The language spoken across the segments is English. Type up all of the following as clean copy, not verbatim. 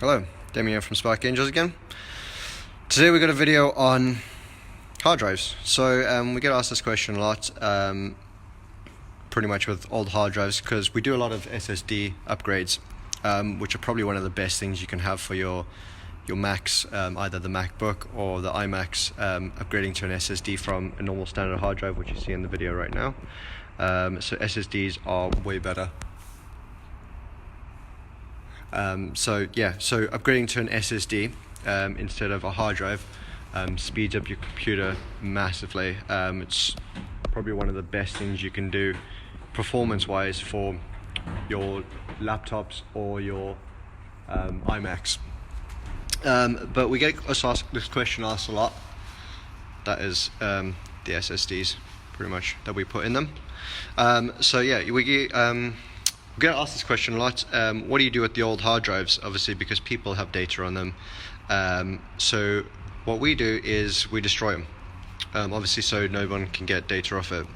Hello, Damien from Spark Angels again. Today we got a video on hard drives. So we get asked this question a lot, pretty much with old hard drives, because we do a lot of SSD upgrades, which are probably one of the best things you can have for your Macs, either the MacBook or the iMacs, upgrading to an SSD from a normal standard hard drive, which you see in the video right now. So SSDs are way better. So upgrading to an SSD instead of a hard drive speeds up your computer massively. It's probably one of the best things you can do performance-wise for your laptops or your iMacs. But we get asked this question asked a lot. That is the SSDs, pretty much, that we put in them. We get asked this question a lot. What do you do with the old hard drives? Obviously, because people have data on them. So what we do is we destroy them. Obviously, so no one can get data off it.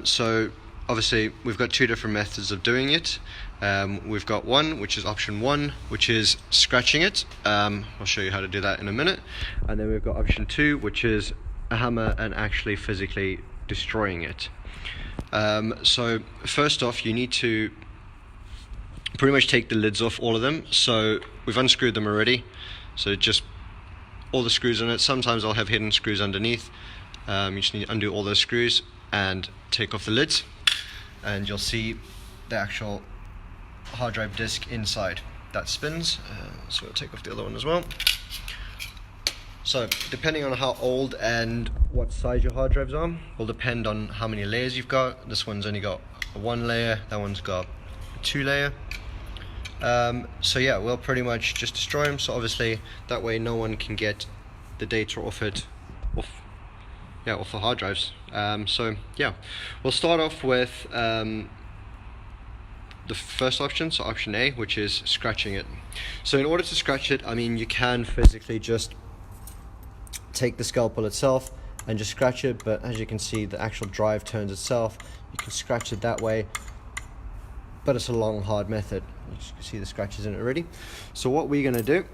So obviously, we've got two different methods of doing it. We've got one, which is option one, which is scratching it. I'll show you how to do that in a minute. And then we've got option two, which is a hammer and actually physically destroying it. So first off, you need to pretty much take the lids off all of them. So we've unscrewed them already, so just all the screws on it. Sometimes I'll have hidden screws underneath. You just need to undo all those screws and take off the lids, and you'll see the actual hard drive disk inside that spins. So we'll take off the other one as well. So depending on how old and what size your hard drives are will depend on how many layers you've got. This one's only got one layer, that one's got a 2 layer. So yeah, we'll pretty much just destroy them. So obviously that way no one can get the data off the hard drives. So yeah, we'll start off with the first option, so option A, which is scratching it. So in order to scratch it, I mean, you can physically just take the scalpel itself and just scratch it, but as you can see, the actual drive turns itself. You can scratch it that way, but it's a long, hard method. You can see the scratches in it already. So what we're going to do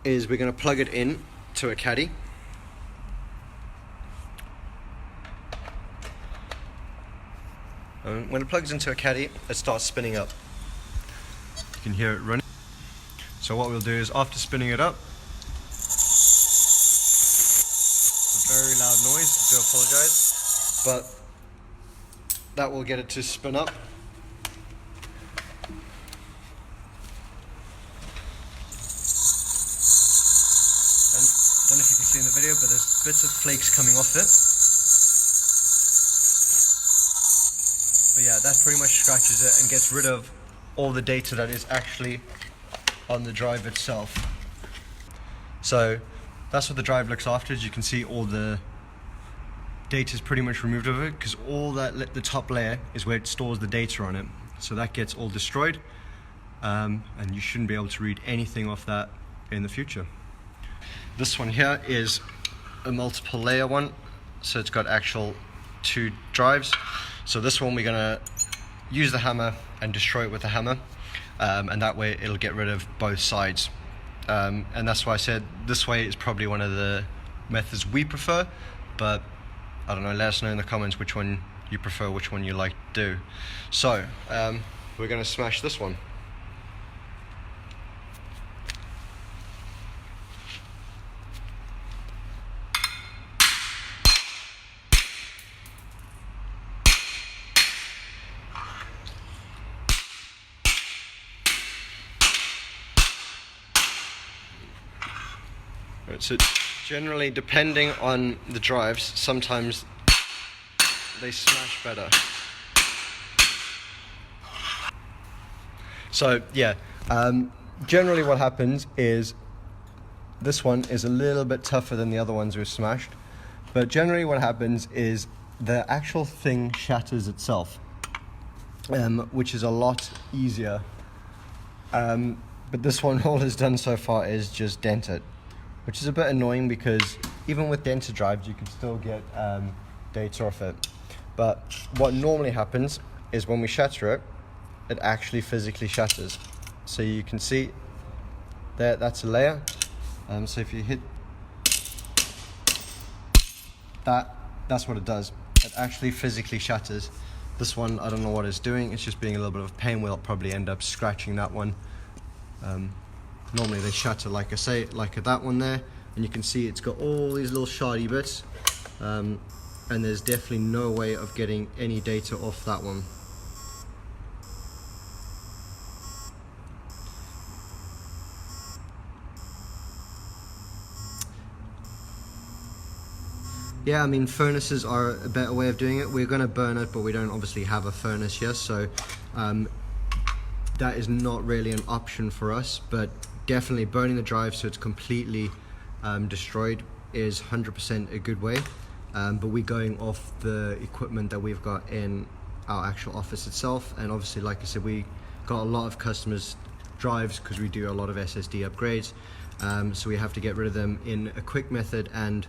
is we're going to plug it in to a caddy. And when it plugs into a caddy, it starts spinning up. You can hear it running. So what we'll do is, after spinning it up, very loud noise, I do apologize, but that will get it to spin up. And I don't know if you can see in the video, but there's bits of flakes coming off it. But yeah, that pretty much scratches it and gets rid of all the data that is actually on the drive itself. So that's what the drive looks after. As you can see, all the data is pretty much removed of it, because all that the top layer is where it stores the data on it. So that gets all destroyed, and you shouldn't be able to read anything off that in the future. This one here is a multiple layer one, so it's got actual 2 drives. So this one we're gonna use the hammer and destroy it with the hammer, and that way it'll get rid of both sides. And that's why I said this way is probably one of the methods we prefer, but I don't know, let us know in the comments which one you prefer, which one you like to do. So we're going to smash this one. So generally, depending on the drives, sometimes they smash better. So yeah, generally what happens is this one is a little bit tougher than the other ones we've smashed, but generally what happens is the actual thing shatters itself, which is a lot easier. But this one, all it's done so far is just dent it, which is a bit annoying, because even with dented drives you can still get data off it. But what normally happens is when we shatter it, it actually physically shatters. So you can see there, that's a layer. So if you hit that, that's what it does. It actually physically shatters. This one, I don't know what it's doing. It's just being a little bit of a pain. We'll probably end up scratching that one. Normally they shatter, like I say, like that one there, and you can see it's got all these little shardy bits, and there's definitely no way of getting any data off that one. Yeah, I mean, furnaces are a better way of doing it. We're going to burn it, but we don't obviously have a furnace here, so that is not really an option for us. But definitely burning the drive so it's completely destroyed is 100% a good way. But we're going off the equipment that we've got in our actual office itself, and obviously, like I said, we got a lot of customers' drives because we do a lot of SSD upgrades, so we have to get rid of them in a quick method, and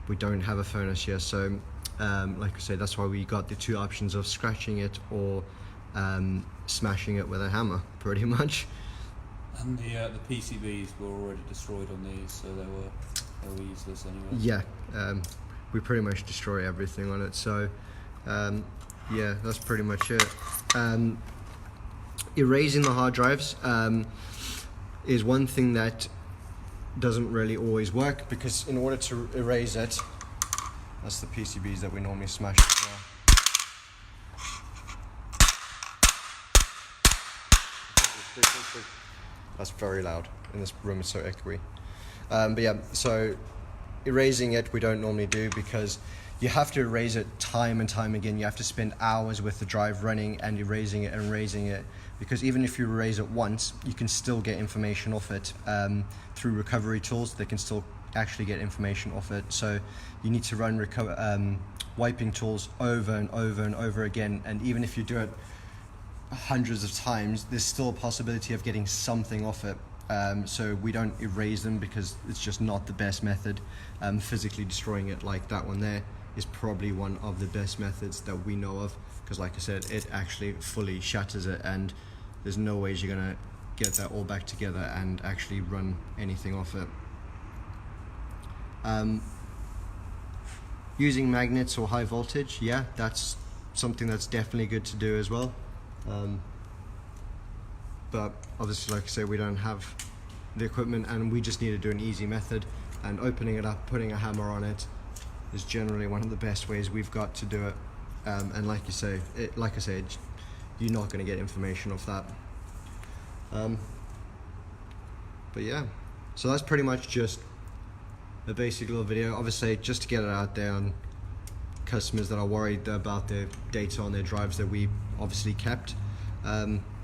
we don't have a furnace here. So like I said, that's why we got the two options of scratching it or smashing it with a hammer, pretty much. And the PCBs were already destroyed on these, so they were useless anyway. Yeah, we pretty much destroy everything on it. So yeah, that's pretty much it. Erasing the hard drives is one thing that doesn't really always work, because in order to erase it, that's the PCBs that we normally smash as well. That's very loud in this room, it's so echoey. But yeah, so erasing it we don't normally do, because you have to erase it time and time again. You have to spend hours with the drive running and erasing it, because even if you erase it once, you can still get information off it through recovery tools. They can still actually get information off it. So you need to run wiping tools over and over and over again, and even if you do it hundreds of times, there's still a possibility of getting something off it. So we don't erase them because it's just not the best method. Physically destroying it like that one there is probably one of the best methods that we know of, because like I said, it actually fully shatters it, and there's no ways you're gonna get that all back together and actually run anything off it. Using magnets or high voltage, yeah, that's something that's definitely good to do as well. But obviously, like I say, we don't have the equipment, and we just need to do an easy method, and opening it up, putting a hammer on it is generally one of the best ways we've got to do it. And like I say, you're not going to get information off that. But yeah, so that's pretty much just a basic little video, obviously just to get it out there on customers that are worried about their data on their drives that we obviously kept.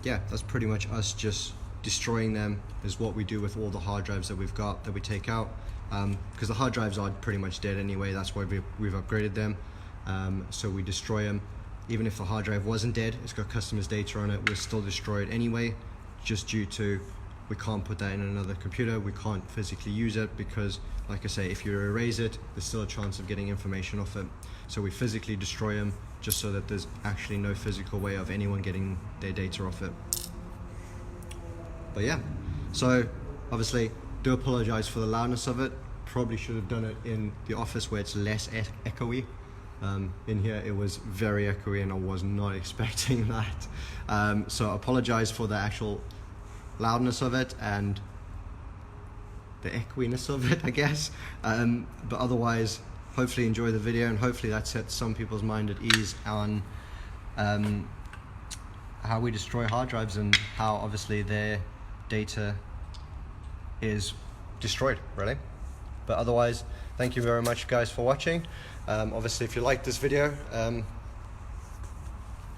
Yeah, that's pretty much us just destroying them, is what we do with all the hard drives that we've got that we take out, because the hard drives are pretty much dead anyway. That's why we've upgraded them. So we destroy them. Even if the hard drive wasn't dead, it's got customers' data on it, we'll still destroy it anyway, just due to we can't put that in another computer. We can't physically use it because, like I say, if you erase it, there's still a chance of getting information off it. So we physically destroy them just so that there's actually no physical way of anyone getting their data off it. But yeah, so obviously do apologize for the loudness of it. Probably should have done it in the office where it's less echoey. In here it was very echoey, and I was not expecting that. So I apologize for the actual loudness of it and the echoiness of it, I guess. But otherwise, hopefully enjoy the video, and hopefully that sets some people's mind at ease on how we destroy hard drives and how obviously their data is destroyed, really. But otherwise, thank you very much, guys, for watching. Obviously, if you like this video,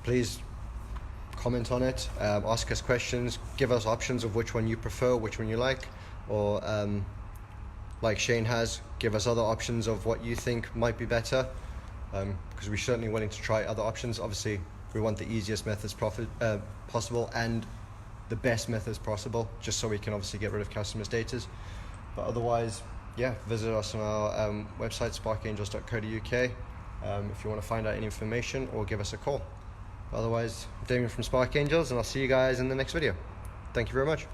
please comment on it, ask us questions, give us options of which one you prefer, which one you like, or like Shane has, give us other options of what you think might be better, because we're certainly willing to try other options. Obviously, we want the easiest methods possible and the best methods possible, just so we can obviously get rid of customers' data. But otherwise, yeah, visit us on our website, sparkangels.co.uk, if you want to find out any information, or give us a call. Otherwise, Damien from Spark Angels, and I'll see you guys in the next video. Thank you very much.